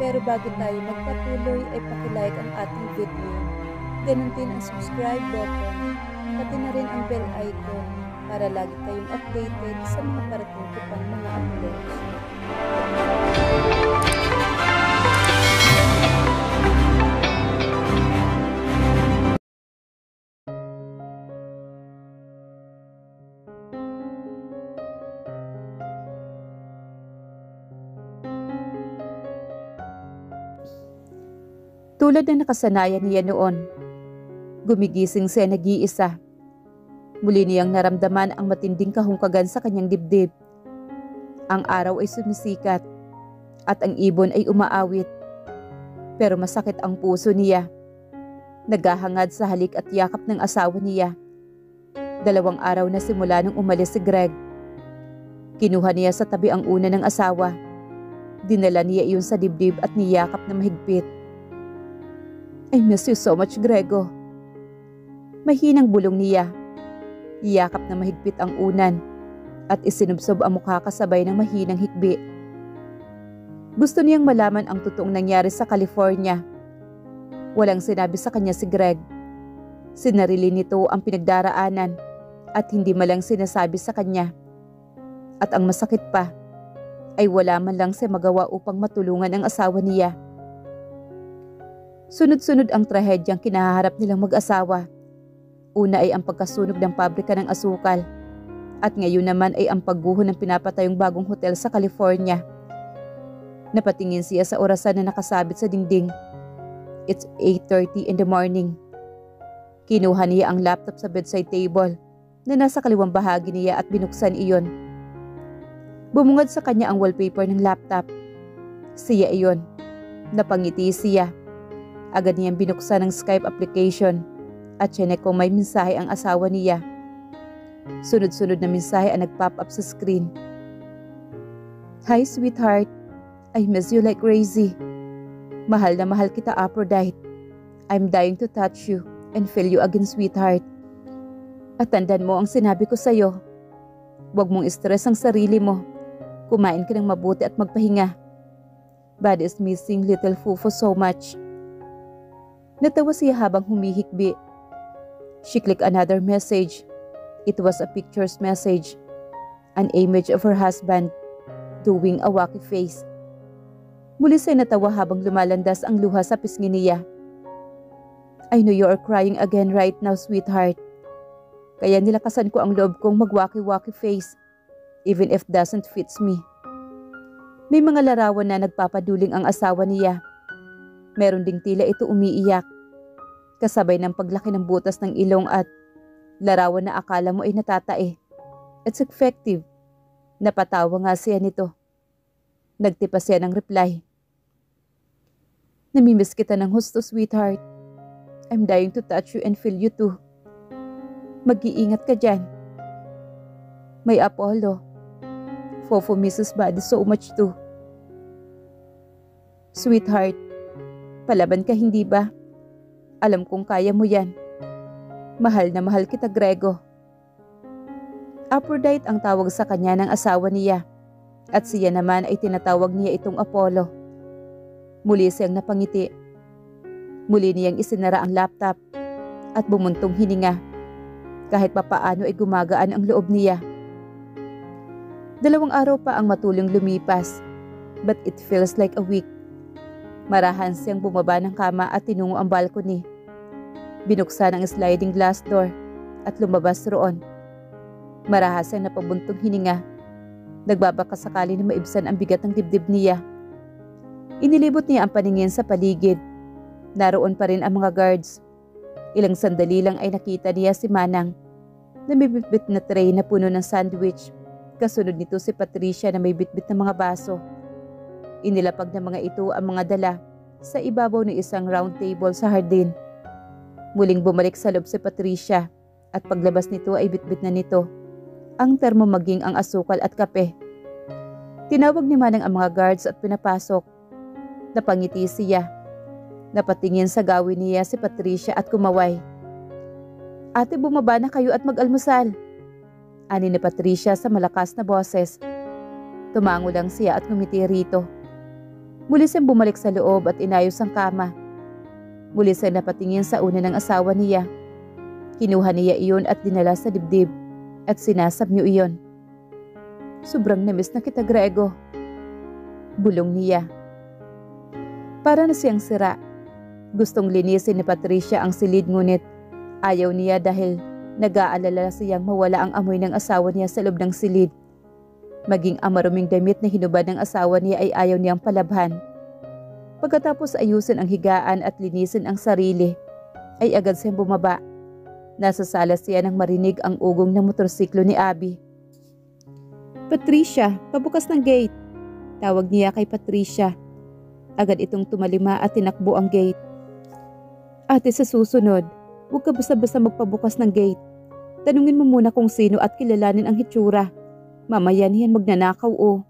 Pero bago tayo magpatuloy ay pakilike ang ating video. Ganun din ang subscribe button, pati na rin ang bell icon para lagi tayong updated sa mga parating ko pang mga uploads. Tulad na nakasanayan niya noon, gumigising siya nag-iisa. Muli niyang naramdaman ang matinding kahungkagan sa kanyang dibdib. Ang araw ay sumisikat at ang ibon ay umaawit. Pero masakit ang puso niya. Naghahangad sa halik at yakap ng asawa niya. 2 araw na simula nung umalis si Greg. Kinuha niya sa tabi ang una ng asawa. Dinala niya iyon sa dibdib at niyakap na mahigpit. I miss you so much, Grego. Mahinang bulong niya. Iyakap na mahigpit ang unan at isinubsob ang mukha kasabay ng mahinang hikbi. Gusto niyang malaman ang totoong nangyari sa California. Walang sinabi sa kanya si Greg. Sinarili nito ang pinagdaraanan at hindi man lang sinasabi sa kanya. At ang masakit pa ay wala man lang siya magawa upang matulungan ang asawa niya. Sunod-sunod ang trahedyang kinaharap nilang mag-asawa. Una ay ang pagkasunog ng pabrika ng asukal. At ngayon naman ay ang pagguho ng pinapatayong bagong hotel sa California. Napatingin siya sa orasan na nakasabit sa dingding. It's 8:30 in the morning. Kinuha niya ang laptop sa bedside table na nasa kaliwang bahagi niya at binuksan iyon. Bumungad sa kanya ang wallpaper ng laptop. Siya iyon. Napangiti siya. Agad niyang binuksan ang Skype application at chinek kung may mensahe ang asawa niya. Sunod-sunod na mensahe ang nag-pop up sa screen. Hi sweetheart, I miss you like crazy. Mahal na mahal kita, Aphrodite. I'm dying to touch you and feel you again, sweetheart. At tandaan mo ang sinabi ko sa'yo. Huwag mong stress ang sarili mo. Kumain ka ng mabuti at magpahinga. Bad is missing little Fufu so much. Natawa siya habang humihikbi. She clicked another message. It was a picture's message. An image of her husband doing a wacky face. Muli siya natawa habang lumalandas ang luha sa pisngi niya. I know you are crying again right now, sweetheart. Kaya nilakasan ko ang loob kong mag-wacky-wacky face, even if doesn't fits me. May mga larawan na nagpapaduling ang asawa niya. Meron ding tila ito umiiyak. Kasabay ng paglaki ng butas ng ilong at larawan na akala mo ay natatae. It's effective. Napatawa nga siya nito. Nagtipa siya ng reply. Namimiss kita ng husto, sweetheart. I'm dying to touch you and feel you too. Mag-iingat ka dyan. May Apollo. Fofo misses body so much too. Sweetheart, palaban ka hindi ba? Alam kong kaya mo yan. Mahal na mahal kita, Grego. Aphrodite ang tawag sa kanya ng asawa niya. At siya naman ay tinatawag niya itong Apollo. Muli siyang napangiti. Muli niyang isinara ang laptop at bumuntong hininga. Kahit papaano ay gumagaan ang loob niya. 2 araw pa ang matulong lumipas. But it feels like a week. Marahan siyang bumaba ng kama at tinungo ang balcony. Binuksan ang sliding glass door at lumabas roon. Marahas siyang napabuntong hininga. Nagbabaka sakali na maibsan ang bigat ng dibdib niya. Inilibot niya ang paningin sa paligid. Naroon pa rin ang mga guards. Ilang sandali lang ay nakita niya si Manang na may bitbit na tray na puno ng sandwich. Kasunod nito si Patricia na may bitbit na mga baso. Inilapag ng mga ito ang mga dala sa ibabaw ng isang round table sa hardin. Muling bumalik sa loob si Patricia at paglabas nito ay bitbit na nito ang termo maging ang asukal at kape. Tinawag ni Manang ang mga guards at pinapasok. Napangiti siya. Napatingin sa gawin niya si Patricia at kumaway. Ate, bumaba na kayo at mag-almusal. Ani ni Patricia sa malakas na boses. Tumango lang siya at ngumiti rito. Muli siyang bumalik sa loob at inayos ang kama. Muli siyang napatingin sa una ng asawa niya. Kinuha niya iyon at dinala sa dibdib at sinasabnyo iyon. Sobrang namiss na kita, Grego. Bulong niya. Para na siyang sira. Gustong linisin ni Patricia ang silid ngunit ayaw niya dahil nag-aalala siyang mawala ang amoy ng asawa niya sa loob ng silid. Maging ang maruming damit na hinubad ng asawa niya ay ayaw niyang palabhan. Pagkatapos ayusin ang higaan at linisin ang sarili, ay agad siyang bumaba. Nasa sala siya nang marinig ang ugong ng motorsiklo ni Abby. Patricia, pabukas ng gate. Tawag niya kay Patricia. Agad itong tumalima at tinakbo ang gate. Ate, sa susunod, huwag ka basta-basta magpabukas ng gate. Tanungin mo muna kung sino at kilalanin ang hitsura. Mamaya niyan magnanakaw o.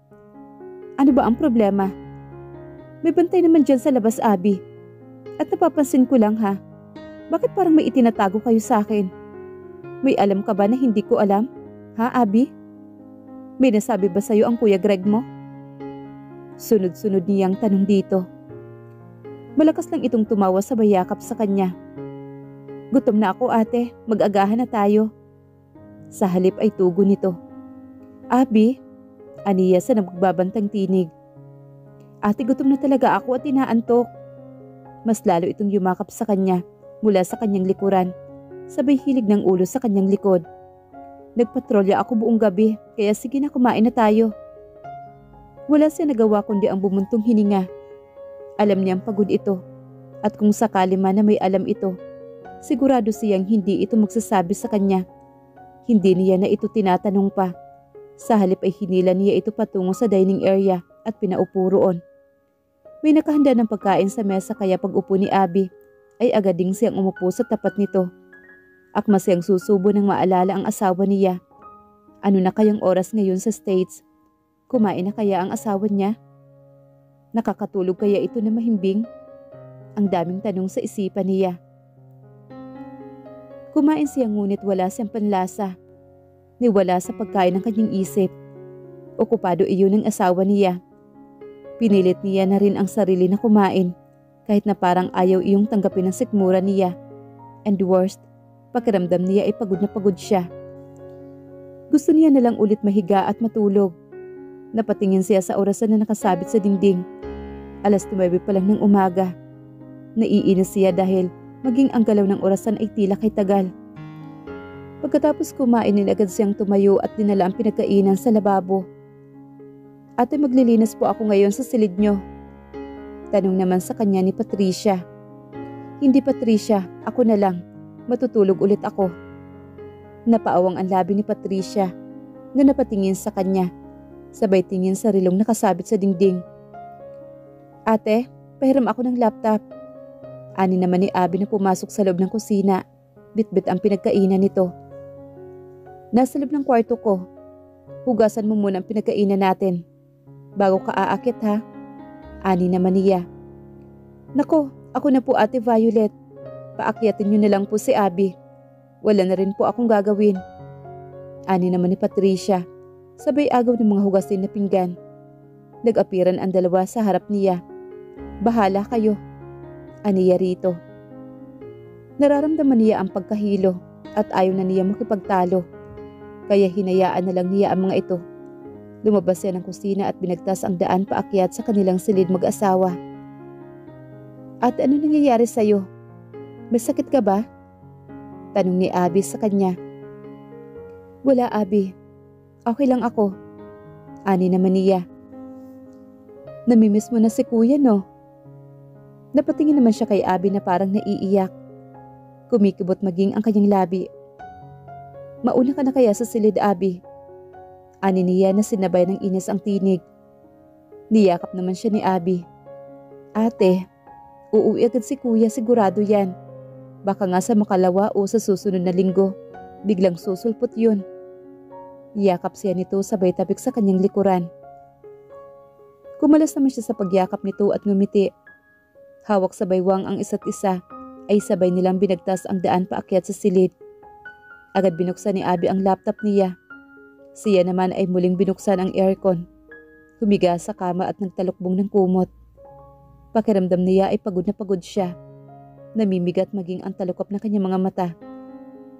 Ano ba ang problema? May bantay naman dyan sa labas, Abby. At napapansin ko lang ha. Bakit parang may itinatago kayo sa akin? May alam ka ba na hindi ko alam? Ha, Abby? May nasabi ba sa'yo ang Kuya Greg mo? Sunod-sunod niyang tanong dito. Malakas lang itong tumawa sa bayakap sa kanya. Gutom na ako, ate. Mag-agahan na tayo. Sa halip ay tugon nito. Abby, aniya sa nagbabantang tinig. Ate, gutom na talaga ako at inaantok. Mas lalo itong yumakap sa kanya mula sa kanyang likuran. Sabay hilig ng ulo sa kanyang likod. Nagpatrolya ako buong gabi, kaya sige na kumain na tayo. Wala siya nagawa kundi ang bumuntong hininga. Alam niyang pagod ito, at kung sakali man na may alam ito, sigurado siyang hindi ito magsasabi sa kanya. Hindi niya na ito tinatanong pa. Sa halip ay hinila niya ito patungo sa dining area at pinaupo roon. May nakahanda ng pagkain sa mesa kaya pag upo ni Abby, ay agad ding siyang umupo sa tapat nito. Akma siyang susubo nang maalala ang asawa niya. Ano na kayang oras ngayon sa States? Kumain na kaya ang asawa niya? Nakakatulog kaya ito na mahimbing? Ang daming tanong sa isipan niya. Kumain siya ngunit wala siyang panlasa. Niwala sa pagkain ng kanyang isip. Okupado iyon ng asawa niya. Pinilit niya na rin ang sarili na kumain kahit na parang ayaw iyong tanggapin ang sikmura niya. And worst, pakiramdam niya ay pagod na pagod siya. Gusto niya na lang ulit mahiga at matulog. Napatingin siya sa orasan na nakasabit sa dingding. 9:09 pa lang ng umaga. Naiinis siya dahil maging ang galaw ng orasan ay tila kay tagal. Pagkatapos kumain agad siyang tumayo at dinala ang pinagkainan sa lababo. Ate, maglilinis po ako ngayon sa silid nyo. Tanong naman sa kanya ni Patricia. Hindi, Patricia, ako na lang. Matutulog ulit ako. Napaawang ang labi ni Patricia na napatingin sa kanya. Sabay tingin sa rilong nakasabit sa dingding. Ate, pahiram ako ng laptop. Ani naman ni Abby na pumasok sa loob ng kusina. Bitbit ang pinagkainan nito. Nasa loob ng kwarto ko. Hugasan mo muna ang pinagkainan natin. Bago ka aakit ha. Ani naman niya. Nako, ako na po Ate Violet. Paakyatin niyo na lang po si Abby. Wala na rin po akong gagawin. Ani naman ni Patricia. Sabay agaw ng mga hugasin na pinggan. Nag-apiran ang dalawa sa harap niya. Bahala kayo. Aniya rito. Nararamdaman niya ang pagkahilo at ayaw na niya makipagtalo. Kaya hinayaan na lang niya ang mga ito. Lumabas siya ng kusina at binagtas ang daan paakyat sa kanilang silid mag-asawa. At ano nangyayari sa'yo? May sakit ka ba? Tanong ni Abby sa kanya. Wala, Abby. Okay lang ako. Ani naman niya. Namimiss mo na si kuya, no? Napatingin naman siya kay Abby na parang naiiyak. Kumikibot maging ang kanyang labi. Mauna ka na kaya sa silid, Abby? Ani niya na sinabay ng inis ang tinig. Niyakap naman siya ni Abby. Ate, uuwi agad si kuya, sigurado yan. Baka nga sa makalawa o sa susunod na linggo, biglang susulpot yun. Yakap siya nito sabay tapik sa kanyang likuran. Kumalas naman siya sa pagyakap nito at ngumiti. Hawak sa baywang ang isa't isa ay sabay nilang binagtas ang daan paakyat sa silid. Agad binuksan ni Abby ang laptop niya. Siya naman ay muling binuksan ang aircon. Humiga sa kama at nagtalukbong ng kumot. Pakiramdam niya ay pagod na pagod siya. Namimigat maging ang talukap ng kanyang mga mata.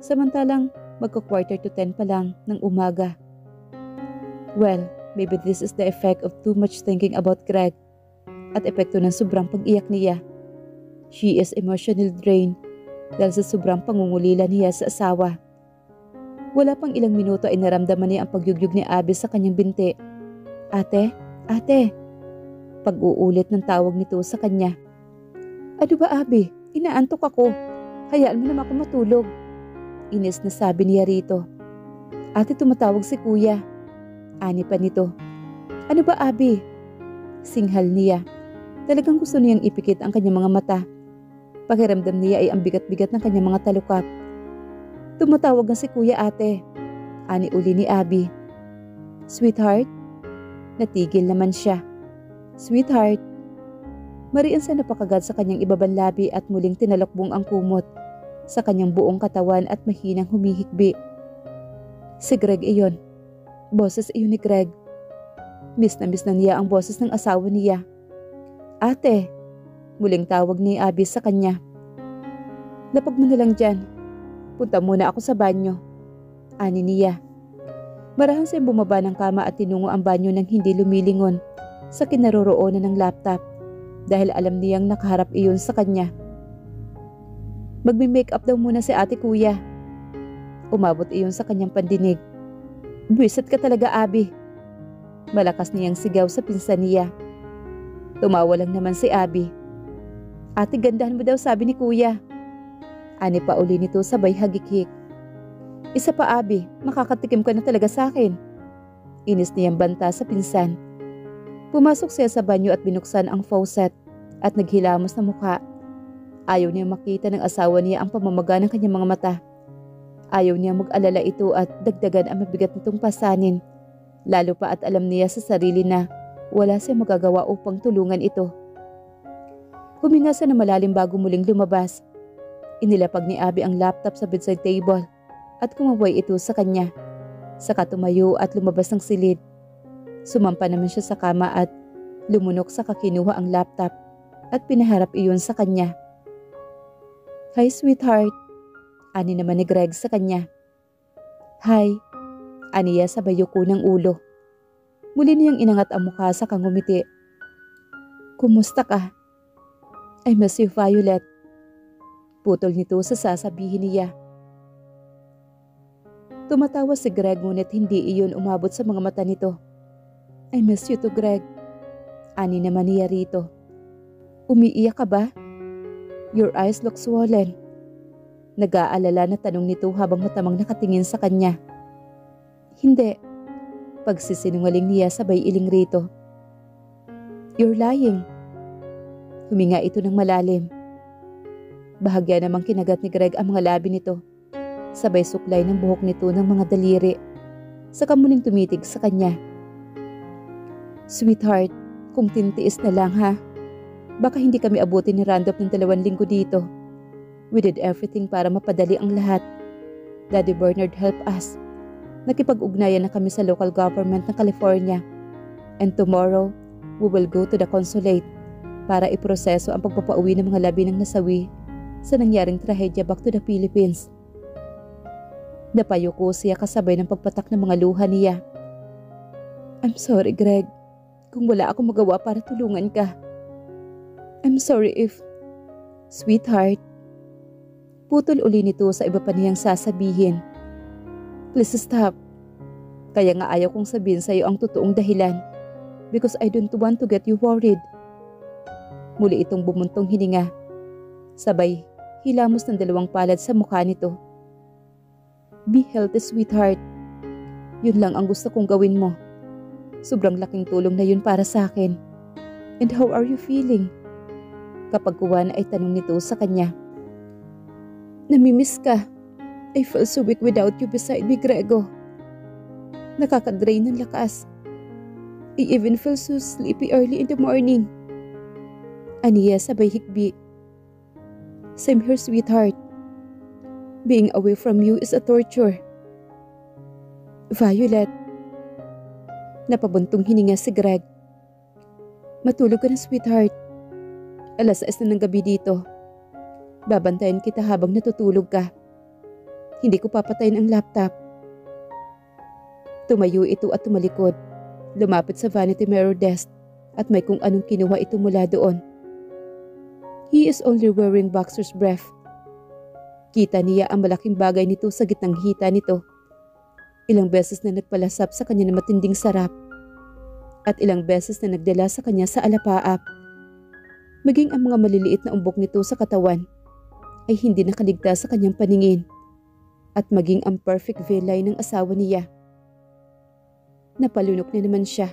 Samantalang magka-quarter to 10 pa lang ng umaga. Well, maybe this is the effect of too much thinking about Greg at epekto ng sobrang pag-iyak niya. She is emotionally drained dahil sa sobrang pangungulila niya sa asawa. Wala pang ilang minuto ay naramdaman niya ang pagyugyug ni Abby sa kanyang binti. Ate, ate. Pag-uulit ng tawag nito sa kanya. Ano ba Abby? Inaantok ako. Hayaan mo naman ako matulog. Inis na sabi niya rito. Ate, tumatawag si kuya. Ani pa nito. Ano ba Abby? Singhal niya. Talagang gusto niyang ipikit ang kanyang mga mata. Pakiramdam niya ay ang bigat-bigat ng kanyang mga talukap. Tumatawag na si kuya ate. Ani uli ni Abby. Sweetheart? Natigil naman siya. Sweetheart? Mariin sa napakagat sa kanyang ibabang labi at muling tinalokbong ang kumot sa kanyang buong katawan at mahinang humihikbi. Si Greg iyon. Boses iyon ni Greg. Miss na niya ang boses ng asawa niya. Ate, muling tawag ni Abby sa kanya. Lapag mo na lang dyan. Punta muna ako sa banyo. Ani niya. Marahan siyang bumaba ng kama at tinungo ang banyo nang hindi lumilingon sa kinaroroonan ng laptop. Dahil alam niyang nakaharap iyon sa kanya. Magme-makeup daw muna si ate kuya. Umabot iyon sa kanyang pandinig. Buwisit ka talaga Abby. Malakas niyang sigaw sa pinsan niya. Tumawa lang naman si Abby. Ate gandahan mo daw sabi ni kuya. Ani pa uli nito sabay hagikik. Isa pa Abby, makakatikim ka na talaga sa akin. Inis niyang banta sa pinsan. Pumasok siya sa banyo at binuksan ang faucet at naghilamos na mukha. Ayaw niya makita ng asawa niya ang pamamaga ng kanyang mga mata. Ayaw niya mag-alala ito at dagdagan ang mabigat nitong pasanin. Lalo pa at alam niya sa sarili na wala siya magagawa upang tulungan ito. Huminga siya na malalim bago muling lumabas. Inilapag ni Abby ang laptop sa bedside table at kumaway ito sa kanya. Saka tumayo at lumabas ng silid. Sumampa naman siya sa kama at lumunok sa kakinuha ang laptop at pinaharap iyon sa kanya. Hi sweetheart, ani naman ni Greg sa kanya. Hi, aniya sa bayuko ng ulo. Muli niyang inangat ang mukha sa kangumiti. Kumusta ka? I miss you Violet. Putol nito sa sasabihin niya. Tumatawa si Greg ngunit hindi iyon umabot sa mga mata nito. I miss you too, Greg. Ani naman niya rito. Umiiyak ka ba? Your eyes look swollen. Nag-aalala na tanong nito habang matamang nakatingin sa kanya. Hindi. Pagsisinungaling niya sabay iling rito. You're lying. Huminga ito ng malalim. Bahagya namang kinagat ni Greg ang mga labi nito. Sabay suklay ng buhok nito ng mga daliri. Saka muling tumitig sa kanya. Sweetheart, kung tintiis na lang ha. Baka hindi kami abutin ni Randolph ng 2 linggo dito. We did everything para mapadali ang lahat. Daddy Bernard helped us. Nakipag-ugnayan na kami sa local government ng California. And tomorrow, we will go to the consulate para iproseso ang pagpapauwi ng mga labi ng nasawi sa nangyaring trahedya back to the Philippines. Napayuko siya kasabay ng pagpatak ng mga luha niya. I'm sorry, Greg. Kung wala akong magawa para tulungan ka. I'm sorry if... Sweetheart. Putol uli nito sa iba pa niyang sasabihin. Please stop. Kaya nga ayaw kong sabihin sa iyo ang totoong dahilan. Because I don't want to get you worried. Muli itong bumuntong hininga. Sabay, hilamos ng 2 palad sa mukha nito. Be healthy, sweetheart. Yun lang ang gusto kong gawin mo. Sobrang laking tulong na yun para sa akin. And how are you feeling? Kapag kuwan ay tanong nito sa kanya. Namimiss ka. I feel so weak without you beside me, Grego. Nakakadrain ng lakas. I even feel so sleepy early in the morning. Aniya sabay hikbi. Same here, sweetheart. Being away from you is a torture. Violet. Napabuntong hininga si Greg. Matulog ka na, sweetheart. 6:00 na ng gabi dito. Babantayan kita habang natutulog ka. Hindi ko papatayin ang laptop. Tumayo ito at tumalikod. Lumapit sa vanity mirror desk at may kung anong kinuha ito mula doon. He is only wearing boxer's brief. Kita niya ang malaking bagay nito sa gitnang hita nito. Ilang beses na nagpalasap sa kanya na matinding sarap. At ilang beses na nagdala sa kanya sa alapaap. Maging ang mga maliliit na umbok nito sa katawan ay hindi nakaligtas sa kanyang paningin. At maging ang perfect V-line ng asawa niya. Napalunok na naman siya.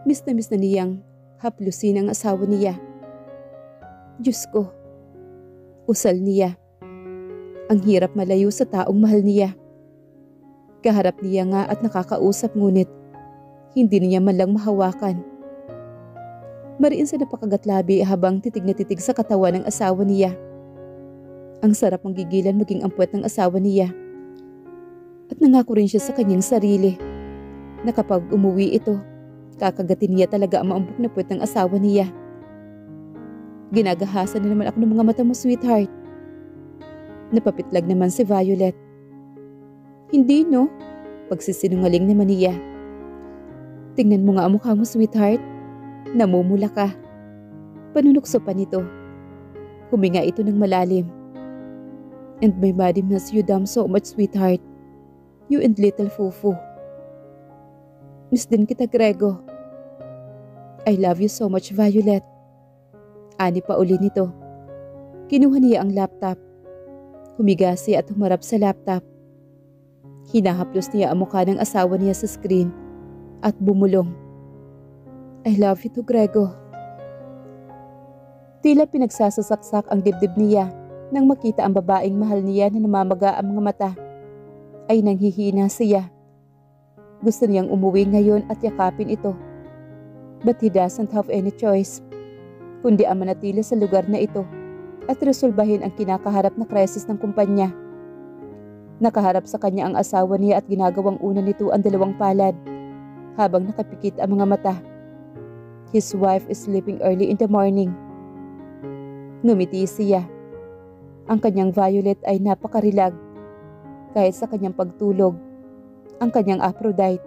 Miss na niyang haplusin ang asawa niya. Diyos ko, usal niya. Ang hirap malayo sa taong mahal niya. Kaharap niya nga at nakakausap ngunit hindi niya man lang mahawakan. Mariin sa napakagatlabi habang titig na titig sa katawan ng asawa niya. Ang sarap ang gigilan maging ang puwet ng asawa niya. At nangako rin siya sa kanyang sarili na kapag umuwi ito, kakagatin niya talaga ang maumbok na puwet ng asawa niya. Ginagahasan na naman ako ng mga mata mo, sweetheart. Napapitlag naman si Violet. Hindi no, pagsisinungaling naman niya. Tingnan mo nga ang mukha mo, sweetheart. Namumula ka. Panunukso pa nito. Huminga ito ng malalim. And my body miss you damn so much, sweetheart. You and little Fufu. Miss din kita, Grego. I love you so much, Violet. Ani pa uli nito. Kinuha niya ang laptop. Humiga siya at humarap sa laptop. Hinahaplos niya ang mukha ng asawa niya sa screen at bumulong. I love you too, Grego. Tila pinagsasasaksak ang dibdib niya nang makita ang babaeng mahal niya na namamaga ang mga mata. Ay nanghihina siya. Gusto niyang umuwi ngayon at yakapin ito. But he doesn't have any choice, kundi ang manatili sa lugar na ito at resolbahin ang kinakaharap na krisis ng kumpanya. Nakaharap sa kanya ang asawa niya at ginagawang una nito ang dalawang palad habang nakapikit ang mga mata. His wife is sleeping early in the morning. Ngumiti siya. Ang kanyang Violet ay napakarilag kahit sa kanyang pagtulog. Ang kanyang Aphrodite.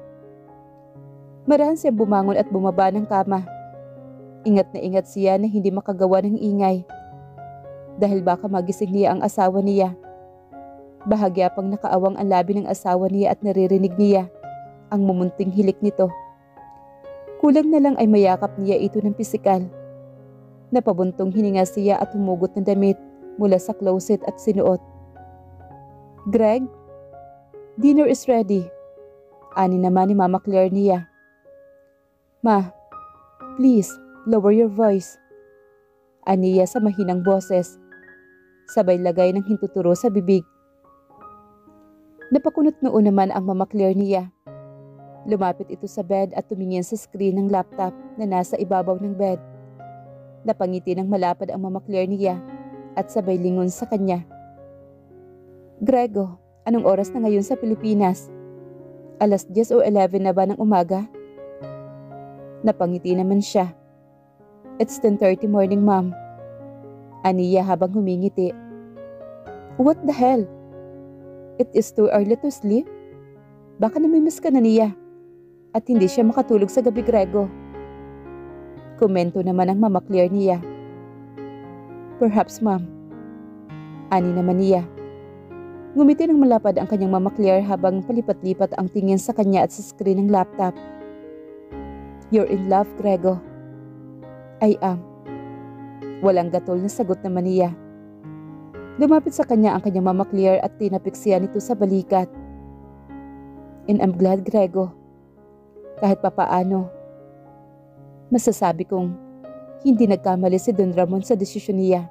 Marahan siyang bumangon at bumaba ng kama. Ingat na ingat siya na hindi makagawa ng ingay. Dahil baka magising niya ang asawa niya. Bahagya pang nakaawang ang labi ng asawa niya at naririnig niya ang mumunting hilik nito. Kulang na lang ay mayakap niya ito ng pisikal. Napabuntong hininga siya at humugot ng damit mula sa closet at sinuot. Greg, dinner is ready. Ani naman ni Mama Claire niya. Ma, please, lower your voice. Aniya sa mahinang boses. Sabay lagay ng hintuturo sa bibig. Napakunot noon naman ang Mama Claire niya. Lumapit ito sa bed at tumingin sa screen ng laptop na nasa ibabaw ng bed. Napangiti ng malapad ang Mama Claire niya at sabay lingon sa kanya. Grego, anong oras na ngayon sa Pilipinas? 10:00 o 11 na ba ng umaga? Napangiti naman siya. It's 10:30 morning, ma'am. Aniya habang humingiti. What the hell? It is too early to sleep? Baka namimiss ka na niya at hindi siya makatulog sa gabi, Grego. Komento naman ang Mama Claire niya. Perhaps, ma'am. Ani naman niya. Ngumiti ng malapad ang kanyang Mama Claire habang palipat-lipat ang tingin sa kanya at sa screen ng laptop. You're in love, Grego. I am. Walang gatol na sagot naman niya. Lumapit sa kanya ang kanyang Mama Claire at tinapik siya nito sa balikat. And I'm glad, Grego. Kahit papaano, masasabi kong hindi nagkamali si Don Ramon sa desisyon niya.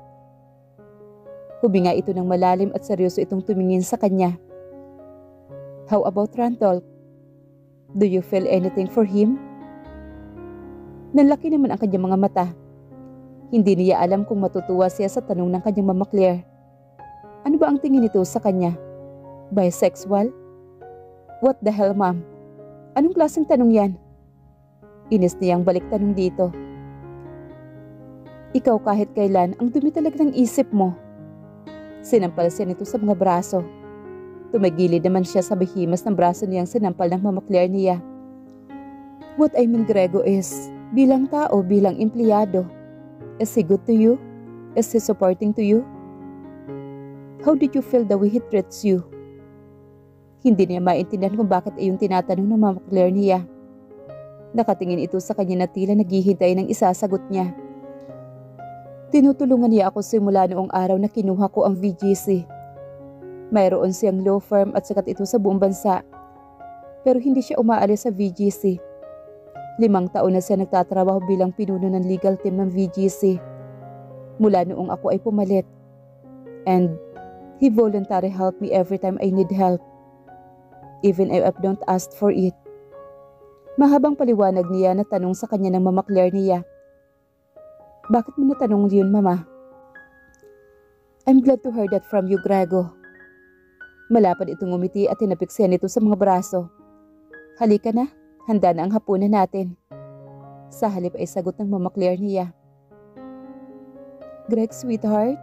Huminga ito ng malalim at seryoso itong tumingin sa kanya. How about Randolph? Do you feel anything for him? Nanlaki naman ang kanyang mga mata. Hindi niya alam kung matutuwa siya sa tanong ng kanyang Mama Claire. Ano ba ang tingin nito sa kanya? Bisexual? What the hell, ma'am? Anong klaseng tanong yan? Inis niyang balik tanong dito. Ikaw kahit kailan ang dumi talaga ng isip mo. Sinampal siya nito sa mga braso. Tumagilid naman siya sa behimas ng braso niyang sinampal ng Mama Claire niya. What I mean, Grego, is bilang tao, bilang empleyado, is he good to you? Is he supporting to you? How did you feel the way he treats you? Hindi niya maintindihan kung bakit iyong tinatanong ng Mama Claire niya. Nakatingin ito sa kanya na tila naghihintay ng isasagot niya. Tinutulungan niya ako simula noong araw na kinuha ko ang VGC. Mayroon siyang law firm at sikat ito sa buong bansa. Pero hindi siya umaalis sa VGC. 5 taon na siya nagtatrabaho bilang pinuno ng legal team ng VGC. Mula noong ako ay pumalit. And he voluntarily helped me every time I need help. Even if I don't ask for it. Mahabang paliwanag niya na tanong sa kanya ng Mama Claire niya. Bakit mo natanong yun, Mama? I'm glad to hear that from you, Grego. Malapad itong umiti at tinapik siya nito sa mga braso. Halika na, handa na ang hapunan natin. Sa halip ay sagot ng Mama Claire niya. Greg, sweetheart?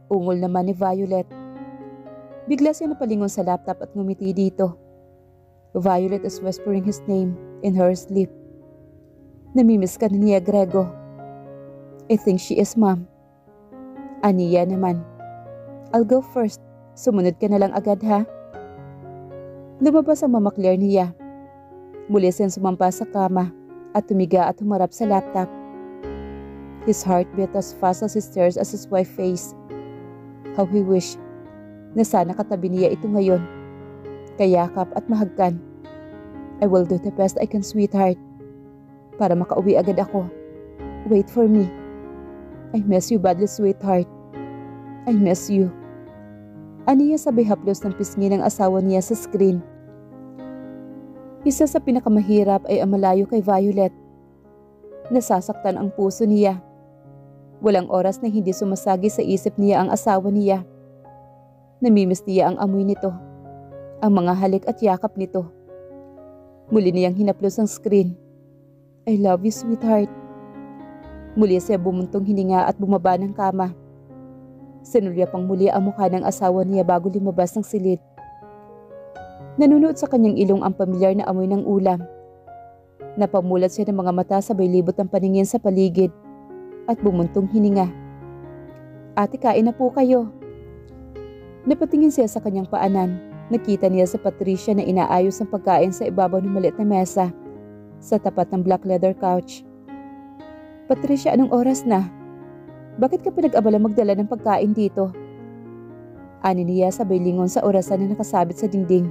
Ungol naman ni Violet. Bigla siya napalingon sa laptop at ngumiti dito. Violet is whispering his name in her sleep. Namimiss ka na niya, Grego. I think she is, Mom. Aniya naman. I'll go first. Sumunod ka na lang agad, ha? Lumabas ang Mama Claire niya. Muli siyang sumampa sa kama at tumiga at humarap sa laptop. His heart beat as fast as he stares at his wife's face. How he wished na sana katabi niya ito ngayon. Kayakap at mahagkan. I will do the best I can, sweetheart. Para makauwi agad ako. Wait for me. I miss you badly, sweetheart. I miss you. Aniya sabay haplos ng pisngi ng asawa niya sa screen. Isa sa pinakamahirap ay ang malayo kay Violet. Nasasaktan ang puso niya. Walang oras na hindi sumasagi sa isip niya ang asawa niya. Namimiss niya ang amoy nito, ang mga halik at yakap nito. Muli niyang hinaplos ang screen. I love you, sweetheart. Muli siya bumuntong hininga at bumaba ng kama. Sinulya pang muli ang mukha ng asawa niya bago lumabas ng silid. Nanunood sa kanyang ilong ang pamilyar na amoy ng ulam. Napamulat siya ng mga mata sabay libot ang paningin sa paligid at bumuntong hininga. Ate, kain na po kayo. Napatingin siya sa kanyang paanan. Nakita niya si Patricia na inaayos ang pagkain sa ibabaw ng maliit na mesa sa tapat ng black leather couch. Patricia, anong oras na? Bakit ka pinag-abala magdala ng pagkain dito? Ani niya sabay lingon sa orasan na nakasabit sa dingding.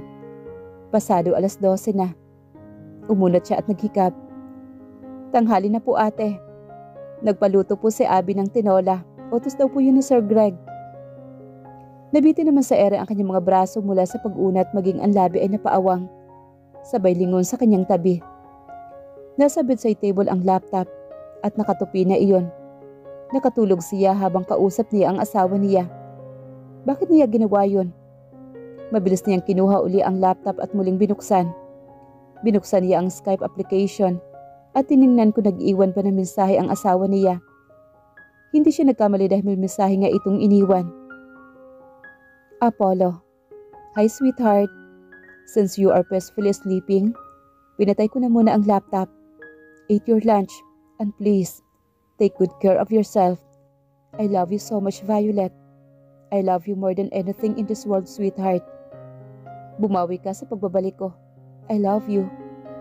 Pasado 12:00 na. Umunat siya at naghikap. Tanghali na po, ate. Nagpaluto po si Abby ng tinola. Utos daw po yun ni Sir Greg. Nabiti naman sa ere ang kanyang mga braso mula sa pag-unat maging ang labi ay napaawang. Sabay lingon sa kanyang tabi. Nasa bedside table ang laptop at nakatupi na iyon. Nakatulog siya habang kausap niya ang asawa niya. Bakit niya ginawa yun? Mabilis niyang kinuha uli ang laptop at muling binuksan. Binuksan niya ang Skype application at tiningnan kung nag-iwan pa ng mensahe ang asawa niya. Hindi siya nagkamali dahil may mensahe nga itong iniwan. Apollo. Hi, sweetheart. Since you are peacefully sleeping, pinatay ko na muna ang laptop. Eat your lunch and please, take good care of yourself. I love you so much, Violet. I love you more than anything in this world, sweetheart. Bumawi ka sa pagbabalik ko. I love you.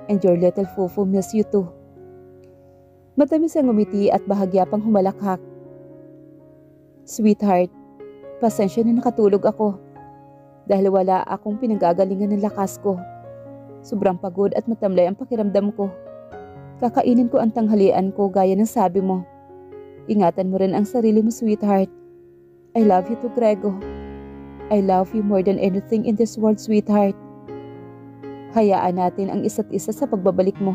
And your little fufu miss you too. Matamis ang ngumiti at bahagya pang humalakhak. Sweetheart, pasensya na nakatulog ako. Dahil wala akong pinanggagalingan ng lakas ko. Sobrang pagod at matamlay ang pakiramdam ko. Kakainin ko ang tanghalian ko gaya ng sabi mo. Ingatan mo rin ang sarili mo, sweetheart. I love you too, Grego. I love you more than anything in this world, sweetheart. Hayaan natin ang isa't isa sa pagbabalik mo.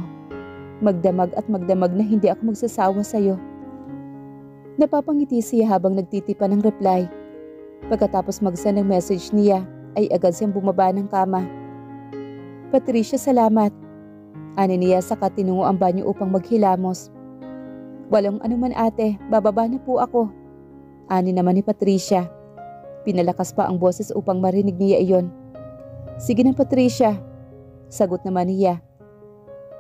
Magdamag at magdamag na hindi ako magsasawa sa'yo. Napapangiti siya habang nagtitipa ng reply. Pagkatapos mag-send ng message niya, ay agad siyang bumaba ng kama. Patricia, salamat. Ani niya saka tinungo ang banyo upang maghilamos. Walang anuman ate, bababa na po ako. Ani naman ni Patricia. Pinalakas pa ang boses upang marinig niya iyon. Sige na Patricia, sagot naman niya.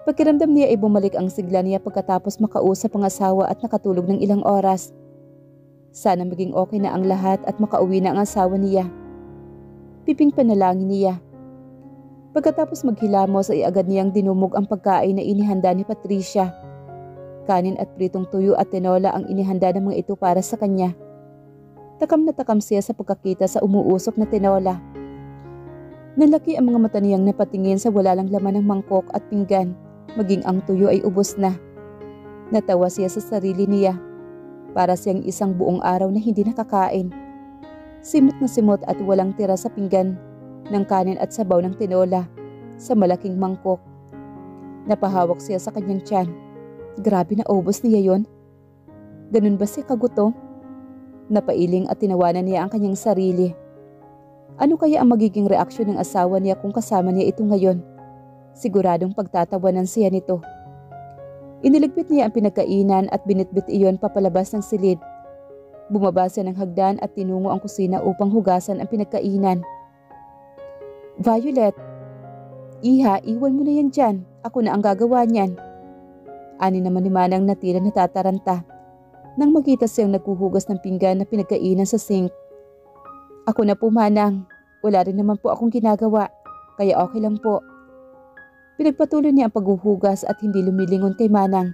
Pakiramdam niya ay bumalik ang sigla niya pagkatapos makausap ang asawa at nakatulog ng ilang oras. Sana maging okay na ang lahat at makauwi na ang asawa niya. Piping panalangin niya. Pagkatapos maghilamos ay agad niyang dinumog ang pagkain na inihanda ni Patricia. Kanin at pritong tuyo at tinola ang inihanda ng mga ito para sa kanya. Takam na takam siya sa pagkakita sa umuusok na tinola. Nalaki ang mga mata niyang napatingin sa wala lang laman ng mangkok at pinggan, maging ang tuyo ay ubos na. Natawa siya sa sarili niya. Para siyang isang buong araw na hindi nakakain. Simot na simot at walang tira sa pinggan ng kanin at sabaw ng tinola sa malaking mangkok. Napahawak siya sa kanyang tiyan. Grabe na ubos niya yon. Ganun ba siya kagutom? Napailing at tinawanan niya ang kanyang sarili. Ano kaya ang magiging reaksyon ng asawa niya kung kasama niya ito ngayon? Siguradong pagtatawanan siya nito. Iniligpit niya ang pinagkainan at binitbit iyon papalabas ng silid. Bumaba siya ng hagdan at tinungo ang kusina upang hugasan ang pinagkainan. Violet, iha, iwan mo na yan dyan. Ako na ang gagawa niyan. Ani naman ni Manang na tila natataranta nang makita siyang naghuhugas ng pinggan na pinagkainan sa sink. Ako na po Manang, wala rin naman po akong ginagawa, kaya okay lang po. Pinagpatuloy niya ang paghuhugas at hindi lumilingon kay Manang.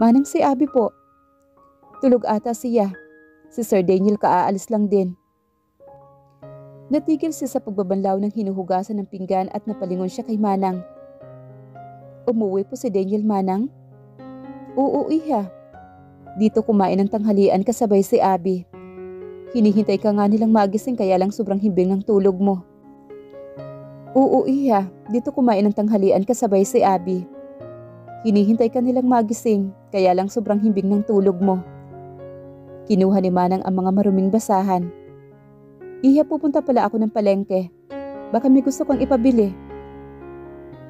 Manang si Abby po. Tulog ata siya. Si Sir Daniel kaaalis lang din. Natigil siya sa pagbabanlaw ng hinuhugasan ng pinggan at napalingon siya kay Manang. Umuwi po si Daniel Manang? Oo iha. Dito kumain ng tanghalian kasabay si Abby. Hinihintay ka nga nilang magising kaya lang sobrang himbing ng tulog mo. Oo iha, dito kumain ng tanghalian kasabay si Abby. Hinihintay ka nilang magising kaya lang sobrang himbing ng tulog mo. Kinuha ni Manang ang mga maruming basahan. Iha, pupunta pala ako ng palengke. Baka may gusto kang ipabili.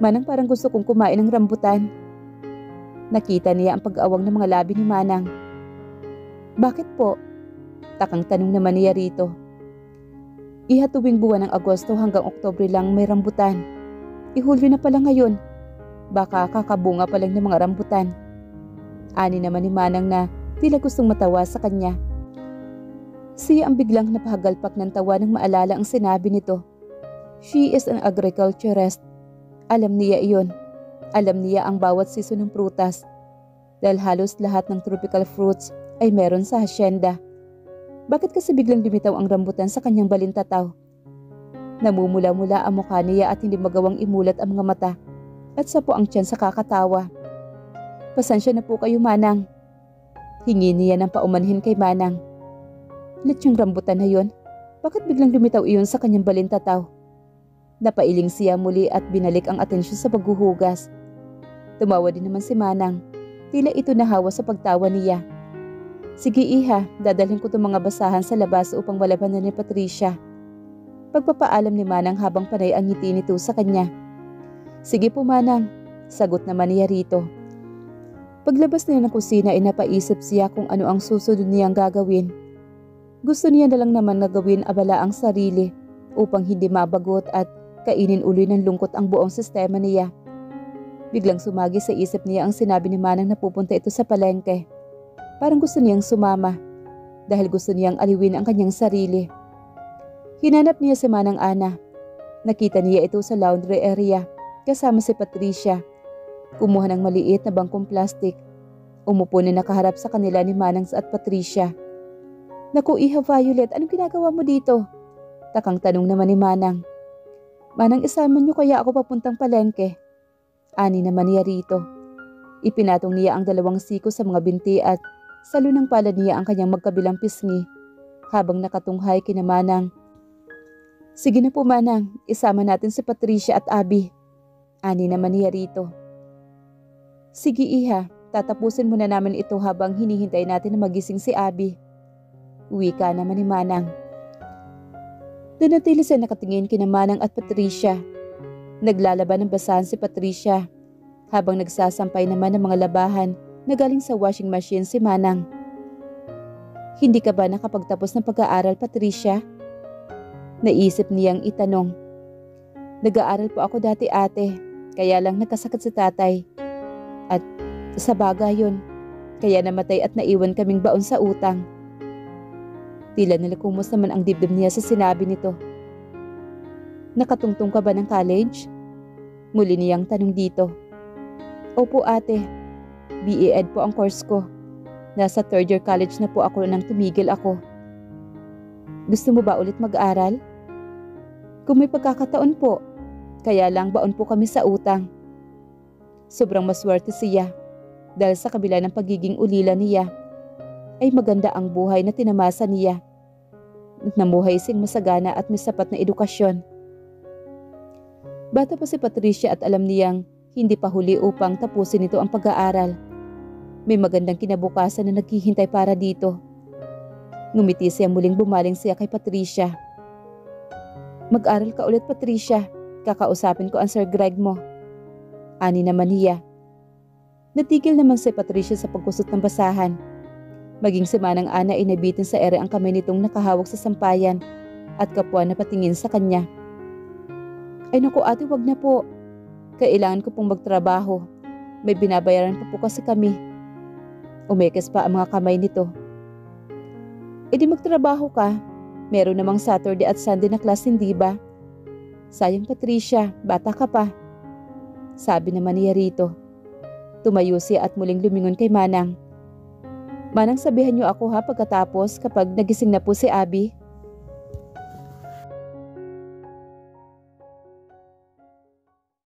Manang, parang gusto kong kumain ng rambutan. Nakita niya ang pag-awang ng mga labi ni Manang. Bakit po? Takang tanong naman niya rito. Iha, tuwing buwan ng Agosto hanggang Oktubre lang may rambutan. Ihulyo na pala ngayon. Baka kakabunga pa lang ng mga rambutan. Ani naman ni Manang na tila gustong matawa sa kanya. Siya ang biglang napahagalpak ng tawa nang maalala ang sinabi nito. She is an agriculturist. Alam niya iyon. Alam niya ang bawat season ng prutas. Dahil halos lahat ng tropical fruits ay meron sa hasyenda. Bakit kasi biglang lumitaw ang rambutan sa kanyang balintataw? Namumula-mula ang mukha niya at hindi magawang imulat ang mga mata. At sapo ang tiyan sa kakatawa. Pasensya na po kayo Manang. Hingi niya ng paumanhin kay Manang. Lechong rambutan na yon? Bakit biglang lumitaw iyon sa kanyang balintataw? Napailing siya muli at binalik ang atensyon sa paghuhugas. Tumawa din naman si Manang. Tila ito nahawa sa pagtawa niya. Sige iha, dadalhin ko itong mga basahan sa labas upang malabanan ni Patricia. Pagpapaalam ni Manang habang panay ang ngiti nito sa kanya. Sige po Manang, sagot naman niya rito. Paglabas niya ng kusina ay napaisip siya kung ano ang susunod niyang gagawin. Gusto niya na lang naman na gawin abala ang sarili upang hindi mabagot at kainin uli ng lungkot ang buong sistema niya. Biglang sumagi sa isip niya ang sinabi ni Manang na pupunta ito sa palengke. Parang gusto niyang sumama dahil gusto niyang aliwin ang kanyang sarili. Hinanap niya si Manang Ana. Nakita niya ito sa laundry area kasama si Patricia. Kumuha ng maliit na bangkong plastik. Umupo na nakaharap sa kanila ni Manang at Patricia. Naku iha Violet, anong ginagawa mo dito? Takang tanong naman ni Manang. Manang, isama niyo kaya ako papuntang palengke? Ani naman niya rito. Ipinatong niya ang 2 siko sa mga binti at salo ng palad niya ang kanyang magkabilang pisngi habang nakatunghay kina Manang. Sige na po Manang, isama natin si Patricia at Abby. Ani naman niya rito. Sige iha, tatapusin muna namin ito habang hinihintay natin na magising si Abby. Wika naman ni Manang. Nanatili siya nakatingin kina Manang at Patricia. Naglalaban ng basahan si Patricia habang nagsasampay naman ng mga labahan na galing sa washing machine si Manang. Hindi ka ba nakapagtapos ng pag-aaral, Patricia? Naisip niyang itanong. Nag-aaral po ako dati, ate, kaya lang nagkasakit si tatay. At sa bagay yun, kaya namatay at naiwan kaming baon sa utang. Tila nalakumos naman ang dibdib niya sa sinabi nito. Nakatungtong ka ba ng college? Muli niyang tanong dito. Opo, ate. BA Ed po ang course ko. Nasa 3rd year college na po ako nang tumigil ako. Gusto mo ba ulit mag-aral? Kung may pagkakataon po, kaya lang baon po kami sa utang. Sobrang maswerte siya dahil sa kabila ng pagiging ulila niya, ay maganda ang buhay na tinamasa niya. Namuhay sing masagana at may sapat na edukasyon. Bata pa si Patricia at alam niyang hindi pa huli upang tapusin ito ang pag-aaral. May magandang kinabukasan na naghihintay para dito. Ngumiti siya muling bumaling siya kay Patricia. Mag-aral ka ulit, Patricia. Kakausapin ko ang Sir Greg mo. Ani naman niya. Natigil naman si Patricia sa pagkusot ng basahan. Maging si Manang Ana ay nabitin sa ere ang kamay nitong nakahawak sa sampayan at kapwa na patingin sa kanya. Ay naku ate, wag na po. Kailangan ko pong magtrabaho. May binabayaran pa po kasi kami. Umekes pa ang mga kamay nito. E di magtrabaho ka. Meron namang Saturday at Sunday na class, hindi ba? Sayang Patricia, bata ka pa. Sabi naman niya rito. Tumayo siya at muling lumingon kay Manang. Manang, sabihan niyo ako ha pagkatapos kapag nagising na po si Abby.